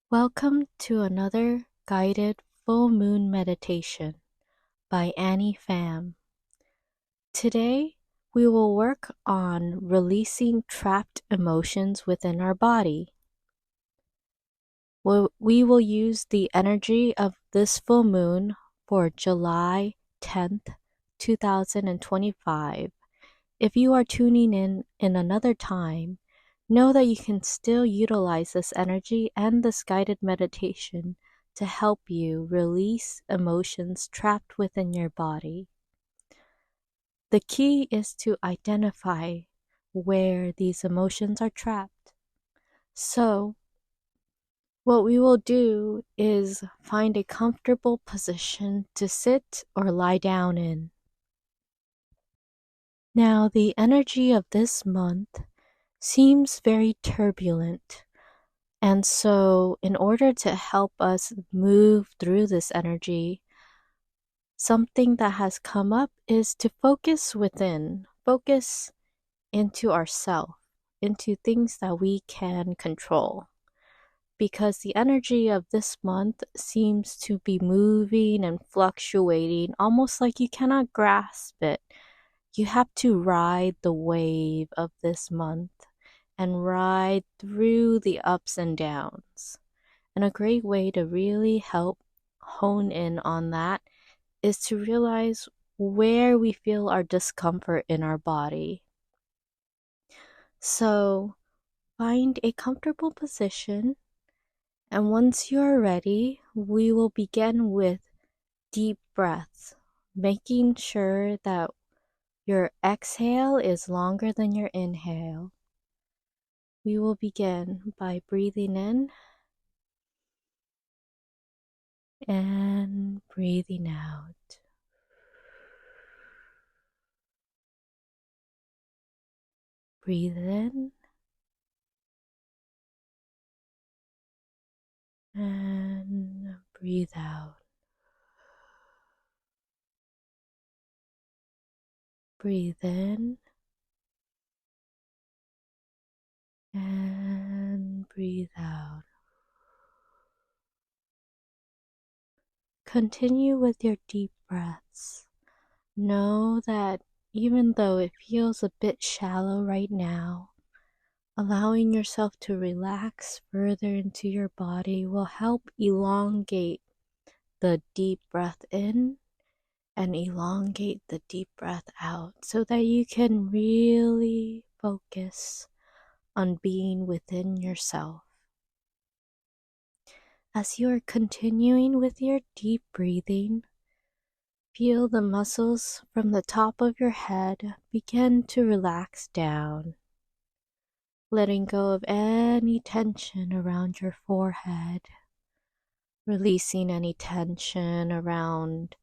Welcome to another guided full moon meditation by Annie Pham. Today, we will work on releasing trapped emotions within our body. We will use the energy of this full moon for July 10th, 2025. If you are tuning in another time, know that you can still utilize this energy and this guided meditation to help you release emotions trapped within your body. The key is to identify where these emotions are trapped. So, what we will do is find a comfortable position to sit or lie down in. Now, the energy of this month seems very turbulent. And so, in order to help us move through this energy, something that has come up is to focus within, focus into ourself, into things that we can control. Because the energy of this month seems to be moving and fluctuating, almost like you cannot grasp it. You have to ride the wave of this month and ride through the ups and downs. And a great way to really help hone in on that is to realize where we feel our discomfort in our body. So find a comfortable position, and once you're ready, we will begin with deep breaths, making sure that your exhale is longer than your inhale. We will begin by breathing in and breathing out. Breathe in and breathe out. Breathe in and breathe out. Continue with your deep breaths. Know that even though it feels a bit shallow right now, allowing yourself to relax further into your body will help elongate the deep breath in and elongate the deep breath out so that you can really focus on being within yourself. As you are continuing with your deep breathing, feel the muscles from the top of your head begin to relax down, letting go of any tension around your forehead, releasing any tension around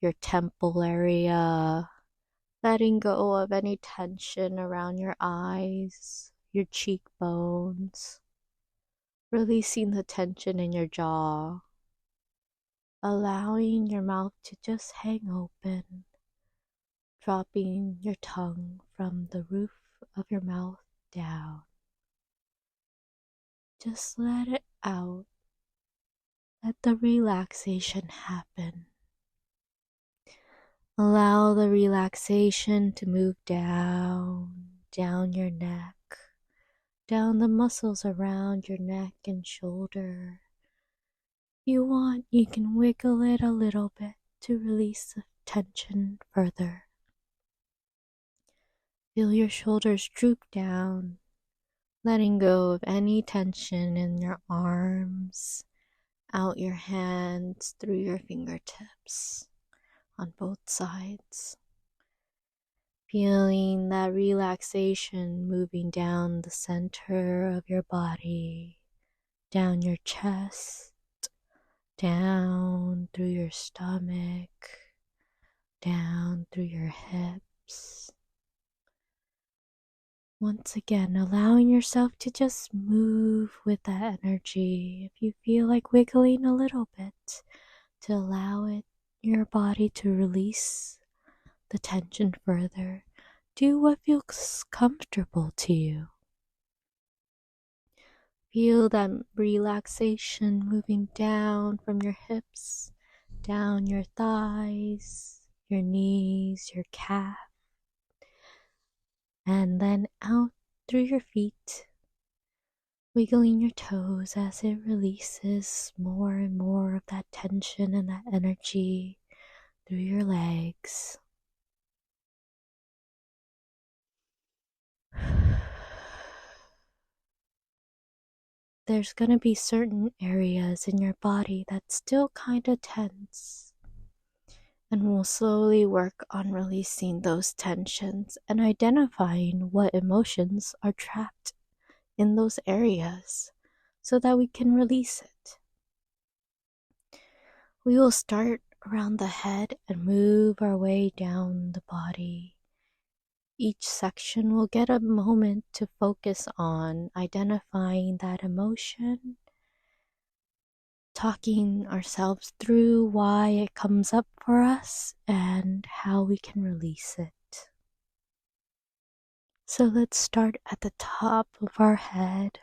your temple area, letting go of any tension around your eyes, your cheekbones, releasing the tension in your jaw, allowing your mouth to just hang open, dropping your tongue from the roof of your mouth down. Just let it out. Let the relaxation happen. Allow the relaxation to move down your neck, down the muscles around your neck and shoulder. If you want, you can wiggle it a little bit to release the tension further. Feel your shoulders droop down, letting go of any tension in your arms, out your hands, through your fingertips on both sides. Feeling that relaxation moving down the center of your body, down your chest, down through your stomach, down through your hips. Once again, allowing yourself to just move with that energy. If you feel like wiggling a little bit, to allow your body to release the tension further. Do what feels comfortable to you. Feel that relaxation moving down from your hips, down your thighs, your knees, your calf, and then out through your feet, wiggling your toes as it releases more and more of that tension and that energy through your legs. There's going to be certain areas in your body that's still kind of tense, and we'll slowly work on releasing those tensions and identifying what emotions are trapped in those areas so that we can release it. We will start around the head and move our way down the body. Each section will get a moment to focus on identifying that emotion, talking ourselves through why it comes up for us and how we can release it. So let's start at the top of our head.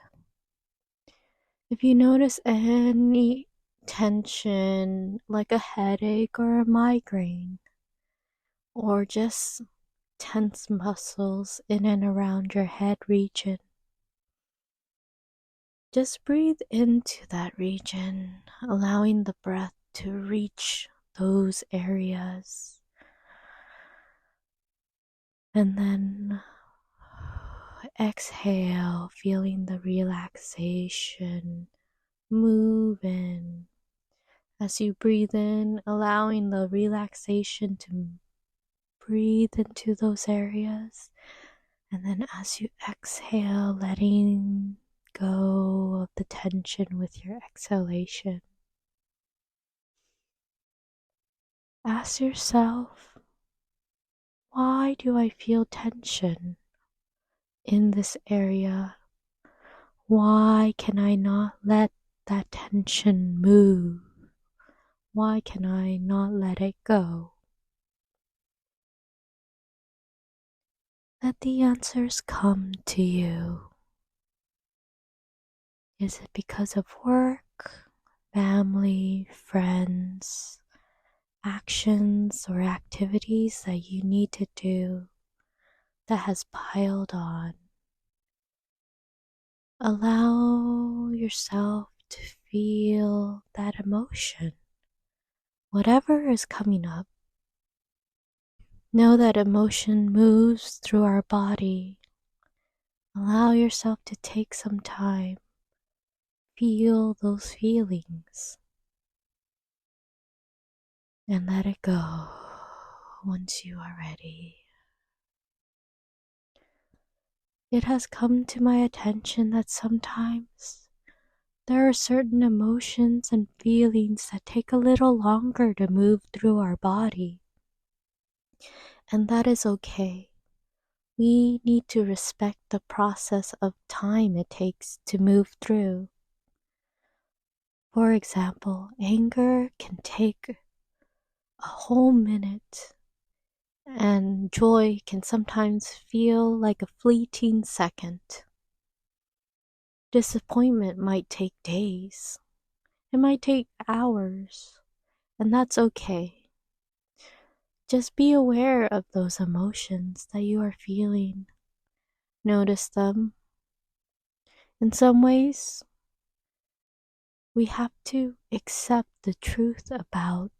If you notice any tension, like a headache or a migraine, or just tense muscles in and around your head region, just breathe into that region, allowing the breath to reach those areas. And then exhale, feeling the relaxation move in. As you breathe in, allowing the relaxation to breathe into those areas. And then as you exhale, letting go of the tension with your exhalation. Ask yourself, why do I feel tension in this area? Why can I not let that tension move? Why can I not let it go? Let the answers come to you. Is it because of work, family, friends, actions, or activities that you need to do that has piled on? Allow yourself to feel that emotion. Whatever is coming up, know that emotion moves through our body. Allow yourself to take some time. Feel those feelings and let it go once you are ready. It has come to my attention that sometimes there are certain emotions and feelings that take a little longer to move through our body, and that is okay. We need to respect the process of time it takes to move through. For example, anger can take a whole minute, and joy can sometimes feel like a fleeting second. Disappointment might take days. It might take hours, and that's okay. Just be aware of those emotions that you are feeling. Notice them. In some ways, we have to accept the truth about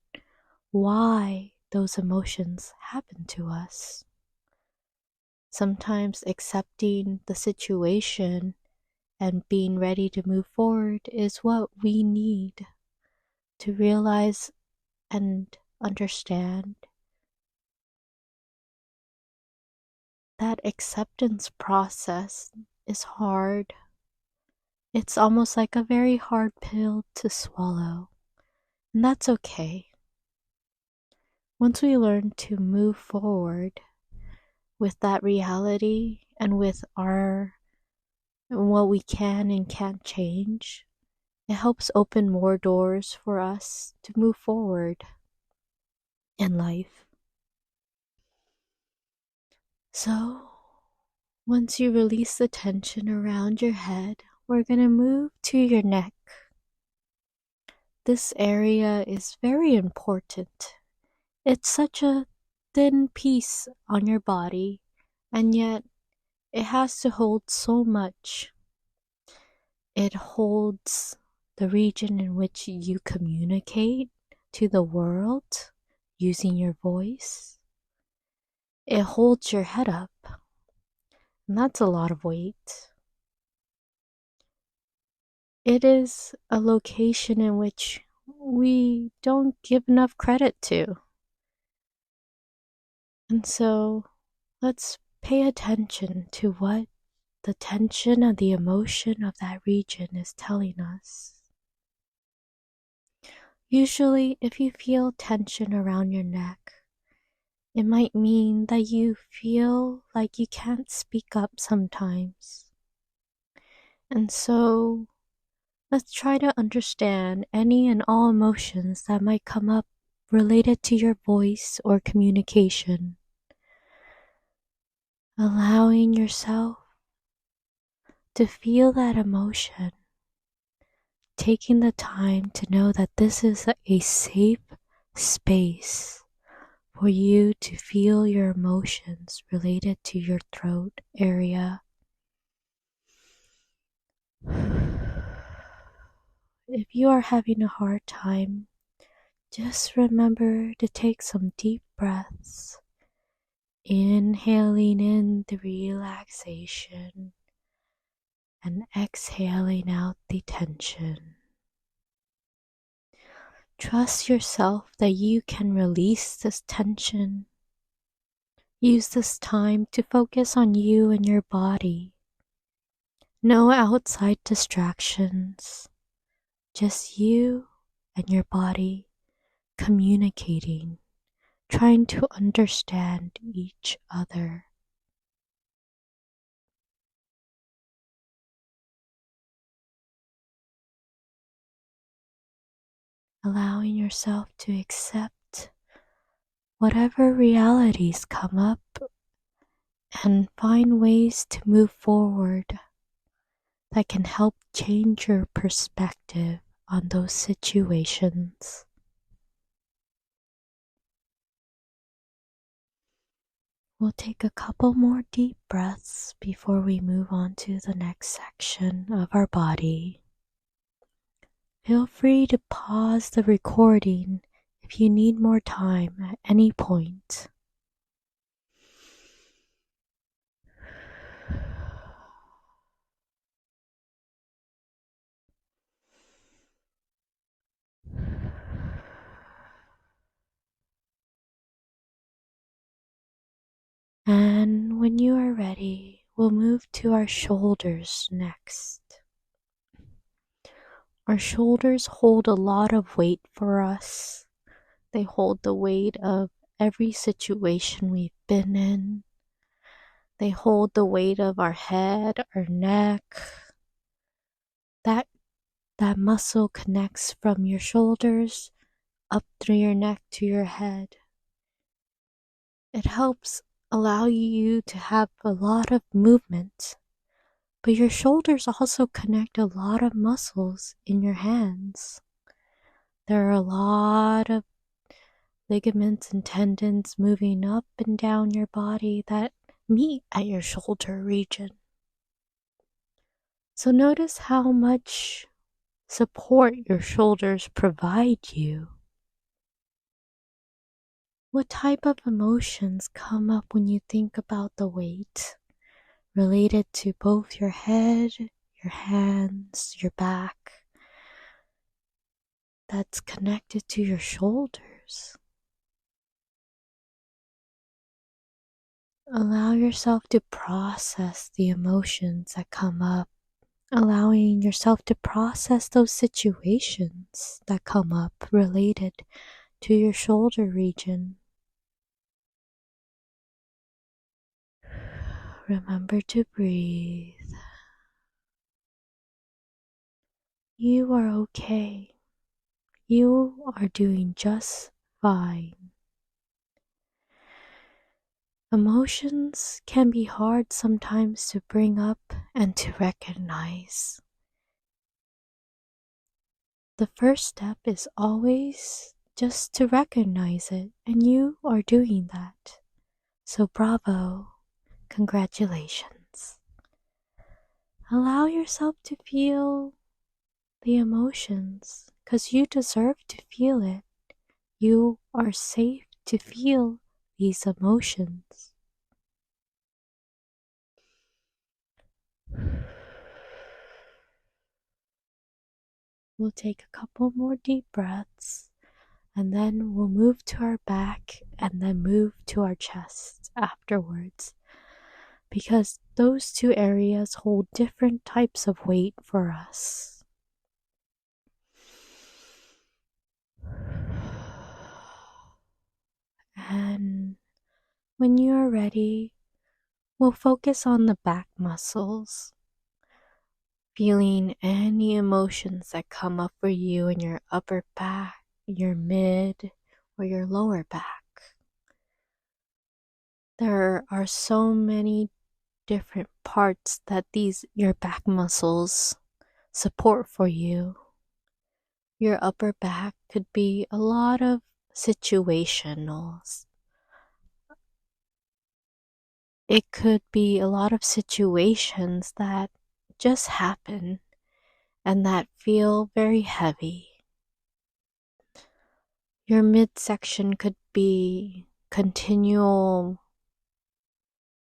why those emotions happen to us. Sometimes accepting the situation and being ready to move forward is what we need to realize and understand that acceptance process is hard. It's almost like a very hard pill to swallow, and that's okay. Once we learn to move forward with that reality and with what we can and can't change, it helps open more doors for us to move forward in life. So, once you release the tension around your head, we're going to move to your neck. This area is very important. It's such a thin piece on your body, and yet it has to hold so much. It holds the region in which you communicate to the world using your voice. It holds your head up, and that's a lot of weight. It is a location in which we don't give enough credit to. And so let's pay attention to what the tension and the emotion of that region is telling us. Usually, if you feel tension around your neck, it might mean that you feel like you can't speak up sometimes. And so, let's try to understand any and all emotions that might come up related to your voice or communication. Allowing yourself to feel that emotion. Taking the time to know that this is a safe space for you to feel your emotions related to your throat area. If you are having a hard time, just remember to take some deep breaths, inhaling in the relaxation and exhaling out the tension. Trust yourself that you can release this tension. Use this time to focus on you and your body. No outside distractions, just you and your body communicating, trying to understand each other. Allowing yourself to accept whatever realities come up and find ways to move forward that can help change your perspective on those situations. We'll take a couple more deep breaths before we move on to the next section of our body. Feel free to pause the recording if you need more time at any point. And when you are ready, we'll move to our shoulders next. Our shoulders hold a lot of weight for us. They hold the weight of every situation we've been in. They hold the weight of our head, our neck. That muscle connects from your shoulders up through your neck to your head. It helps allow you to have a lot of movement, but your shoulders also connect a lot of muscles in your hands. There are a lot of ligaments and tendons moving up and down your body that meet at your shoulder region. So notice how much support your shoulders provide you. What type of emotions come up when you think about the weight related to both your head, your hands, your back, that's connected to your shoulders? Allow yourself to process the emotions that come up, allowing yourself to process those situations that come up related to your shoulder region. Remember to breathe. You are okay. You are doing just fine. Emotions can be hard sometimes to bring up and to recognize. The first step is always just to recognize it, and you are doing that. So, bravo, congratulations. Allow yourself to feel the emotions because you deserve to feel it. You are safe to feel these emotions. We'll take a couple more deep breaths and then we'll move to our back and then move to our chest afterwards because those two areas hold different types of weight for us. And when you are ready, we'll focus on the back muscles, feeling any emotions that come up for you in your upper back, your mid, or your lower back. There are so many different parts that your back muscles support for you. Your upper back could be a lot of situationals. It could be a lot of situations that just happen and that feel very heavy. Your midsection could be continual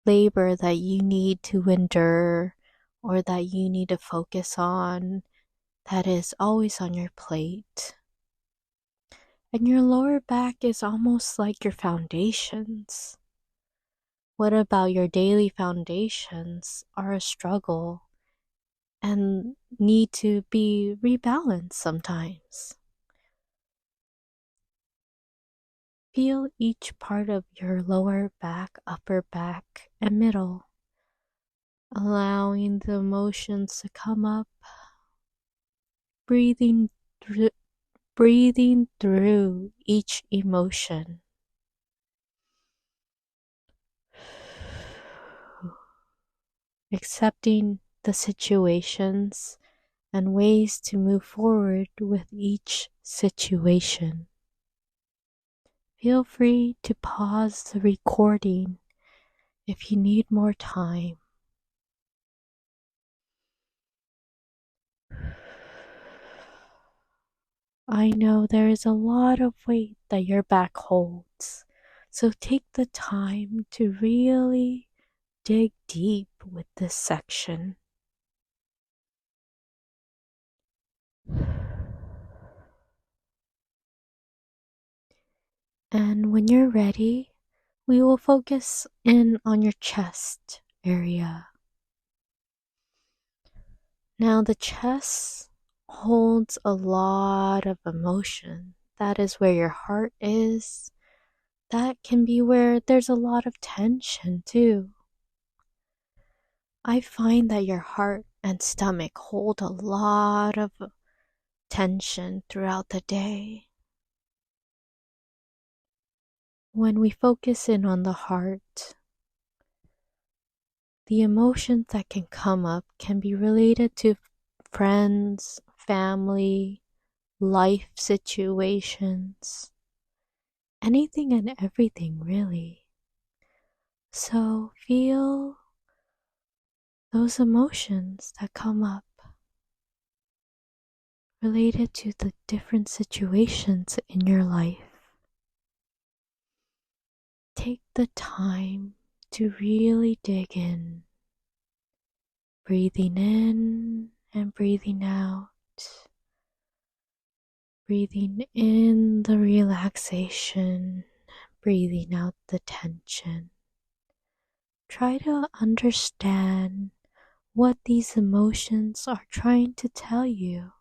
labor that you need to endure or that you need to focus on that is always on your plate. And your lower back is almost like your foundations. What about your daily foundations are a struggle and need to be rebalanced sometimes? Feel each part of your lower back, upper back, and middle, allowing the emotions to come up, breathing through each emotion. Accepting the situations and ways to move forward with each situation. Feel free to pause the recording if you need more time. I know there is a lot of weight that your back holds, so take the time to really dig deep with this section. And when you're ready, we will focus in on your chest area. Now, the chest holds a lot of emotion. That is where your heart is. That can be where there's a lot of tension too. I find that your heart and stomach hold a lot of tension throughout the day. When we focus in on the heart, the emotions that can come up can be related to friends, family, life situations, anything and everything really. So feel those emotions that come up related to the different situations in your life. Take the time to really dig in, breathing in and breathing out, breathing in the relaxation, breathing out the tension. Try to understand what these emotions are trying to tell you.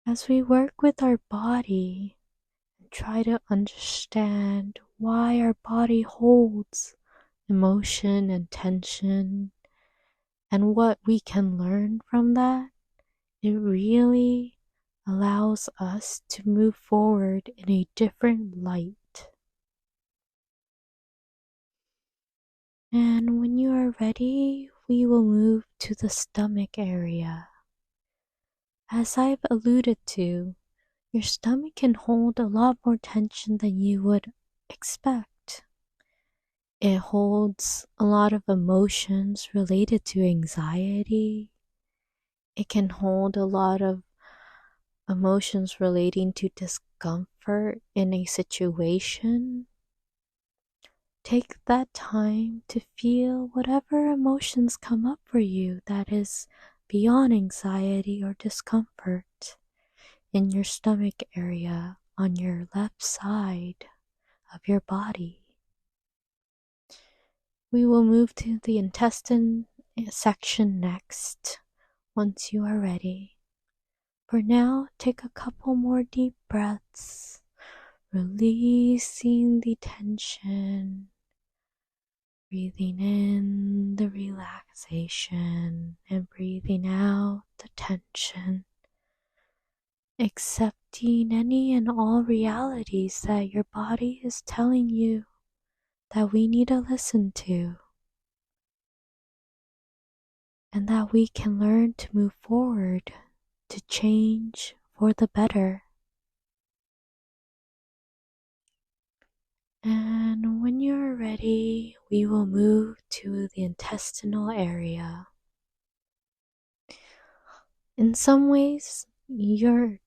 As we work with our body and try to understand why our body holds emotion and tension and what we can learn from that, it really allows us to move forward in a different light. And when you are ready, we will move to the stomach area. as I've alluded to, your stomach can hold a lot more tension than you would expect. It holds a lot of emotions related to anxiety. It can hold a lot of emotions relating to discomfort in a situation. Take that time to feel whatever emotions come up for you that is beyond anxiety or discomfort in your stomach area on your left side of your body. We will move to the intestine section next once you are ready. For now, take a couple more deep breaths, releasing the tension, breathing in the relaxation and breathing out the tension, accepting any and all realities that your body is telling you that we need to listen to, and that we can learn to move forward to change for the better. And when you're ready, we will move to the intestinal area. In some ways, your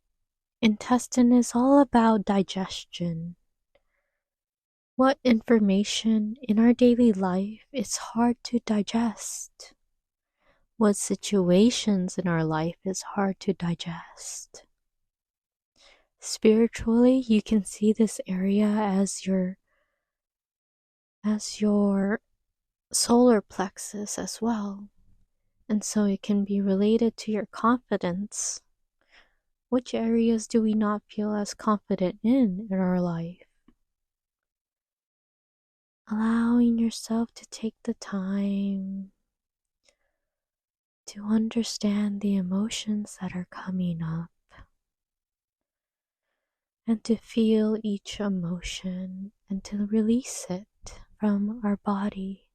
intestine is all about digestion. What information in our daily life is hard to digest? What situations in our life is hard to digest? Spiritually, you can see this area as your solar plexus as well. And so it can be related to your confidence. Which areas do we not feel as confident in our life? Allowing yourself to take the time to understand the emotions that are coming up and to feel each emotion and to release it from our body.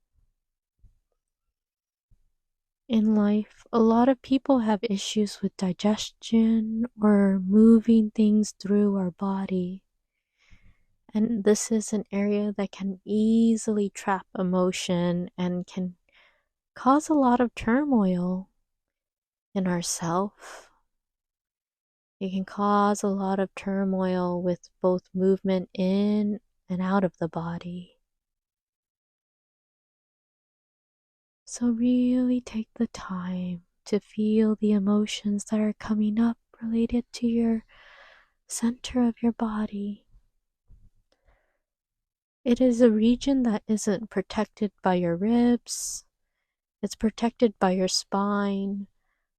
In life, a lot of people have issues with digestion or moving things through our body. And this is an area that can easily trap emotion and can cause a lot of turmoil in ourself. It can cause a lot of turmoil with both movement in and out of the body. So really take the time to feel the emotions that are coming up related to your center of your body. It is a region that isn't protected by your ribs. It's protected by your spine,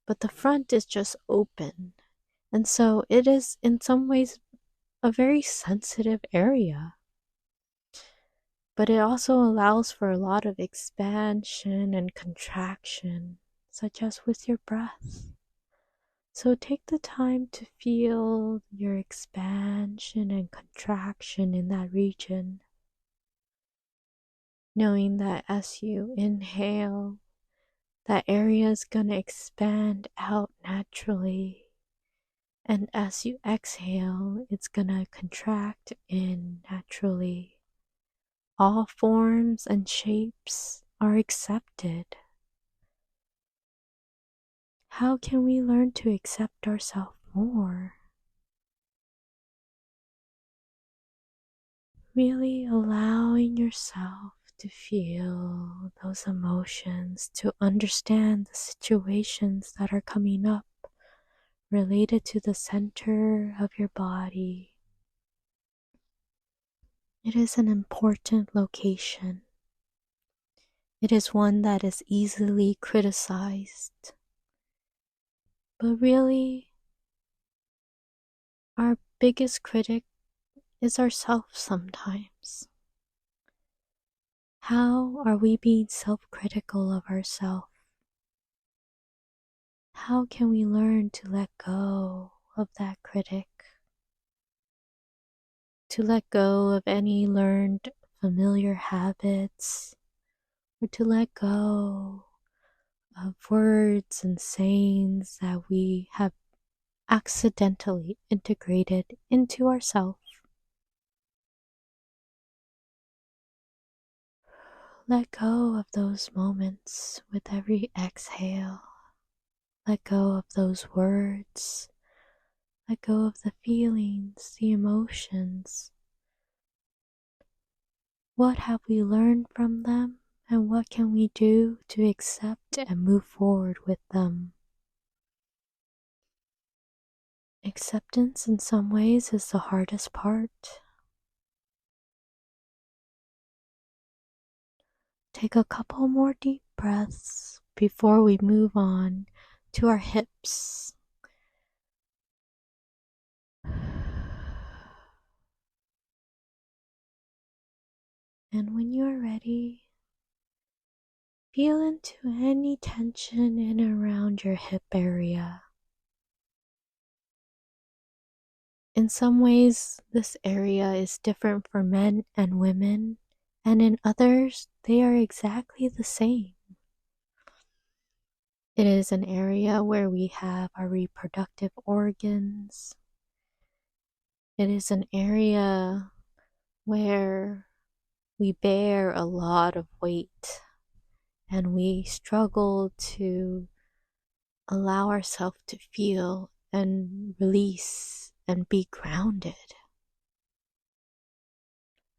but the front is just open. And so it is in some ways a very sensitive area. But it also allows for a lot of expansion and contraction, such as with your breath. So take the time to feel your expansion and contraction in that region, knowing that as you inhale, that area is going to expand out naturally. And as you exhale, it's going to contract in naturally. All forms and shapes are accepted. How can we learn to accept ourselves more? Really allowing yourself to feel those emotions, to understand the situations that are coming up related to the center of your body. It is an important location. It is one that is easily criticized. But really, our biggest critic is ourselves sometimes. How are we being self-critical of ourselves? How can we learn to let go of that critic? To let go of any learned familiar habits, or to let go of words and sayings that we have accidentally integrated into ourself. Let go of those moments with every exhale. Let go of those words. Let go of the feelings, the emotions. What have we learned from them, and what can we do to accept and move forward with them? Acceptance in some ways is the hardest part. Take a couple more deep breaths before we move on to our hips. And when you are ready, feel into any tension in and around your hip area. In some ways, this area is different for men and women, and in others, they are exactly the same. It is an area where we have our reproductive organs. It is an area where we bear a lot of weight and we struggle to allow ourselves to feel and release and be grounded.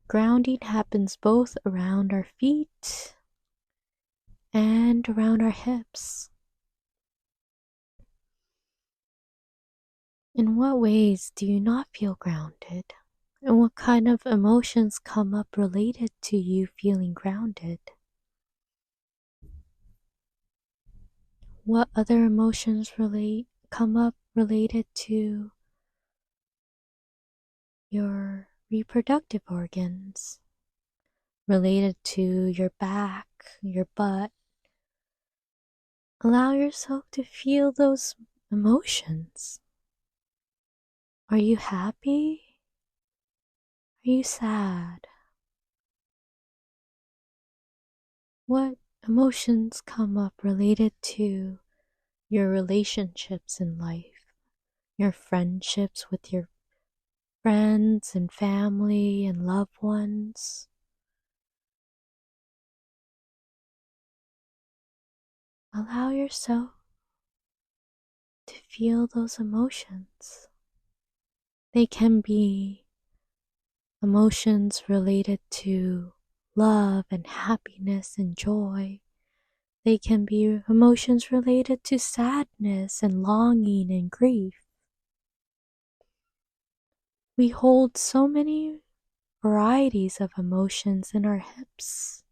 Grounding happens both around our feet and around our hips. In what ways do you not feel grounded? And what kind of emotions come up related to you feeling grounded? What other emotions come up related to your reproductive organs, related to your back, your butt? Allow yourself to feel those emotions. Are you happy? Are you sad? What emotions come up related to your relationships in life, your friendships with your friends and family and loved ones? Allow yourself to feel those emotions. They can be emotions related to love and happiness and joy. They can be emotions related to sadness and longing and grief. We hold so many varieties of emotions in our hips.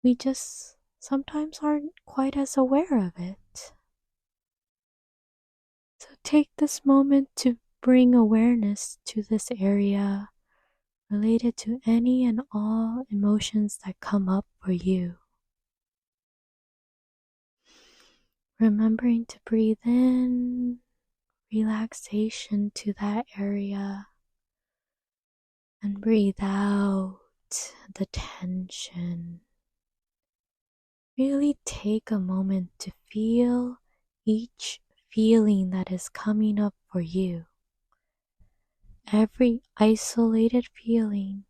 We just sometimes aren't quite as aware of it. So take this moment to bring awareness to this area related to any and all emotions that come up for you. Remembering to breathe in relaxation to that area and breathe out the tension. Really take a moment to feel each feeling that is coming up for you. Every isolated feeling,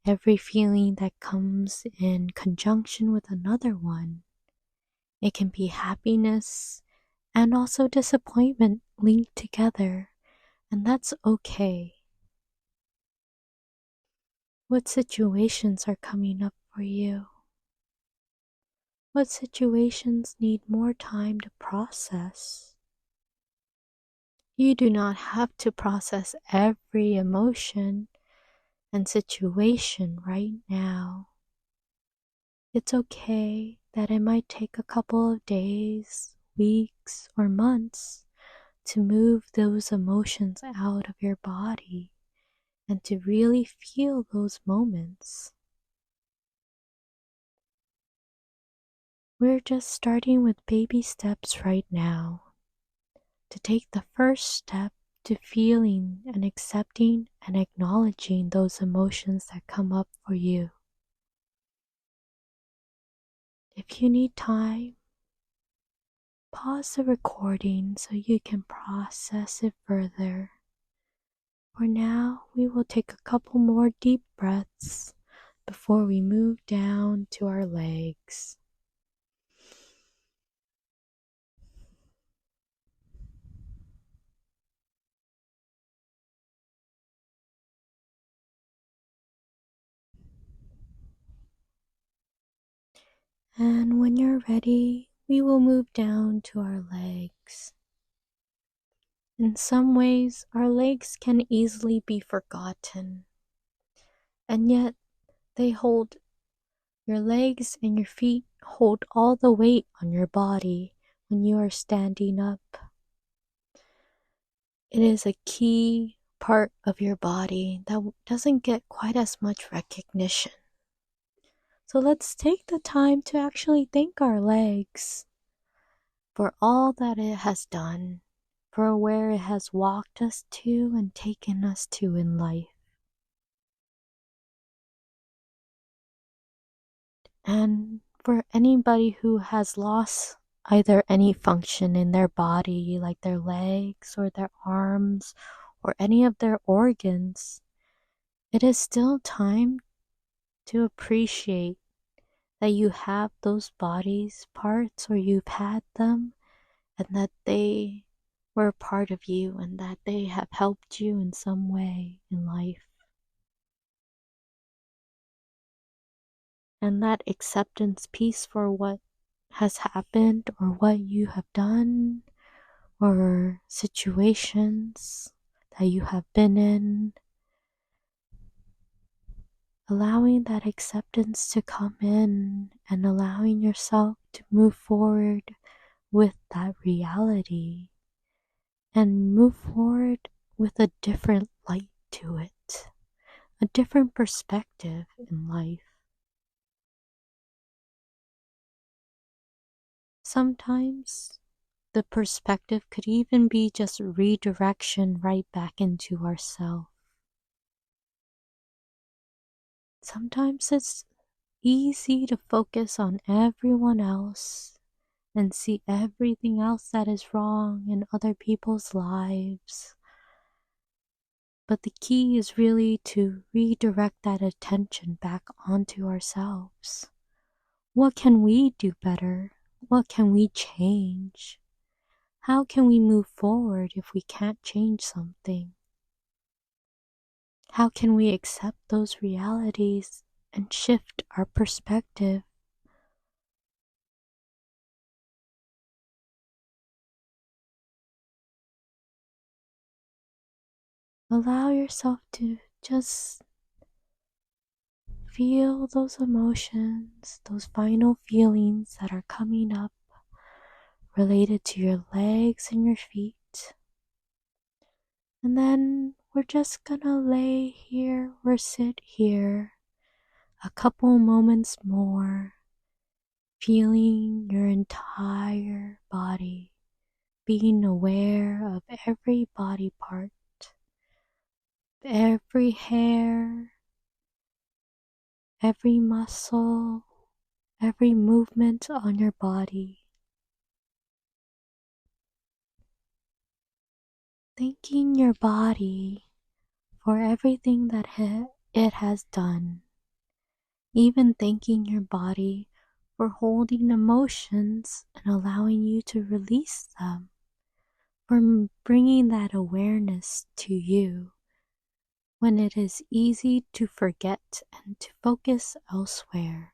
every feeling that comes in conjunction with another one. It can be happiness and also disappointment linked together, and that's okay. What situations are coming up for you? What situations need more time to process? You do not have to process every emotion and situation right now. It's okay that it might take a couple of days, weeks, or months to move those emotions out of your body and to really feel those moments. We're just starting with baby steps right now to take the first step to feeling and accepting and acknowledging those emotions that come up for you. If you need time, pause the recording so you can process it further. For now, we will take a couple more deep breaths before we move down to our legs. And when you're ready, we will move down to our legs. In some ways, our legs can easily be forgotten, and yet your legs and your feet hold all the weight on your body when you are standing up. It is a key part of your body that doesn't get quite as much recognition. So let's take the time to actually thank our legs for all that it has done, for where it has walked us to and taken us to in life. And for anybody who has lost either any function in their body, like their legs or their arms or any of their organs, it is still time to appreciate that you have those bodies parts, or you've had them, and that they were a part of you and that they have helped you in some way in life. And that acceptance piece for what has happened or what you have done or situations that you have been in, allowing that acceptance to come in and allowing yourself to move forward with that reality and move forward with a different light to it, a different perspective in life. Sometimes the perspective could even be just redirection right back into ourself. Sometimes it's easy to focus on everyone else and see everything else that is wrong in other people's lives. But the key is really to redirect that attention back onto ourselves. What can we do better? What can we change? How can we move forward if we can't change something? How can we accept those realities and shift our perspective? Allow yourself to just feel those emotions, those final feelings that are coming up related to your legs and your feet. And then we're just gonna lay here or sit here a couple moments more, feeling your entire body, being aware of every body part, every hair, every muscle, every movement on your body. Thanking your body for everything that it has done. Even thanking your body for holding emotions and allowing you to release them, for bringing that awareness to you when it is easy to forget and to focus elsewhere.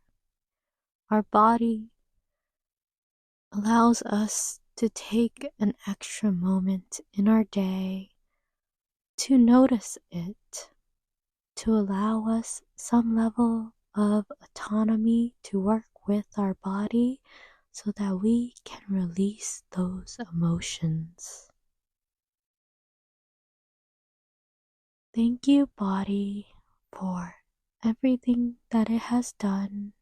Our body allows us to take an extra moment in our day to notice it, to allow us some level of autonomy to work with our body so that we can release those emotions. Thank you, body, for everything that it has done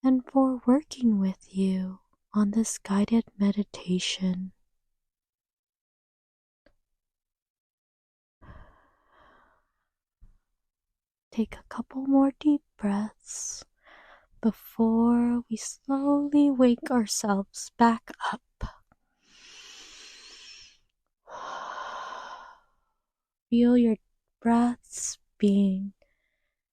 and for working with you on this guided meditation. Take a couple more deep breaths before we slowly wake ourselves back up. feel your breaths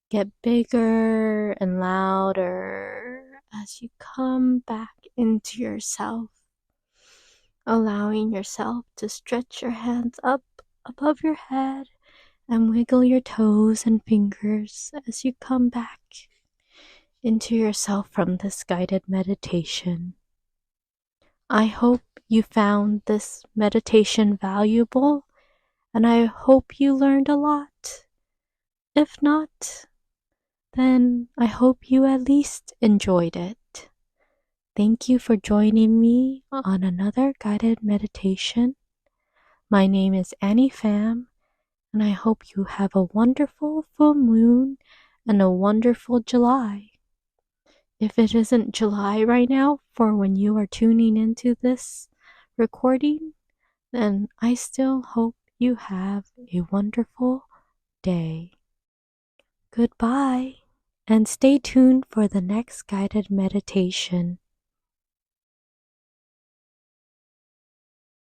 get bigger and louder as you come back into yourself, allowing yourself to stretch your hands up above your head and wiggle your toes and fingers as you come back into yourself from this guided meditation. I hope you found this meditation valuable, and I hope you learned a lot. If not, then I hope you at least enjoyed it. Thank you for joining me on another guided meditation. My name is Annie Pham, and I hope you have a wonderful full moon and a wonderful July. If it isn't July right now for when you are tuning into this recording, then I still hope you have a wonderful day. Goodbye, and stay tuned for the next guided meditation.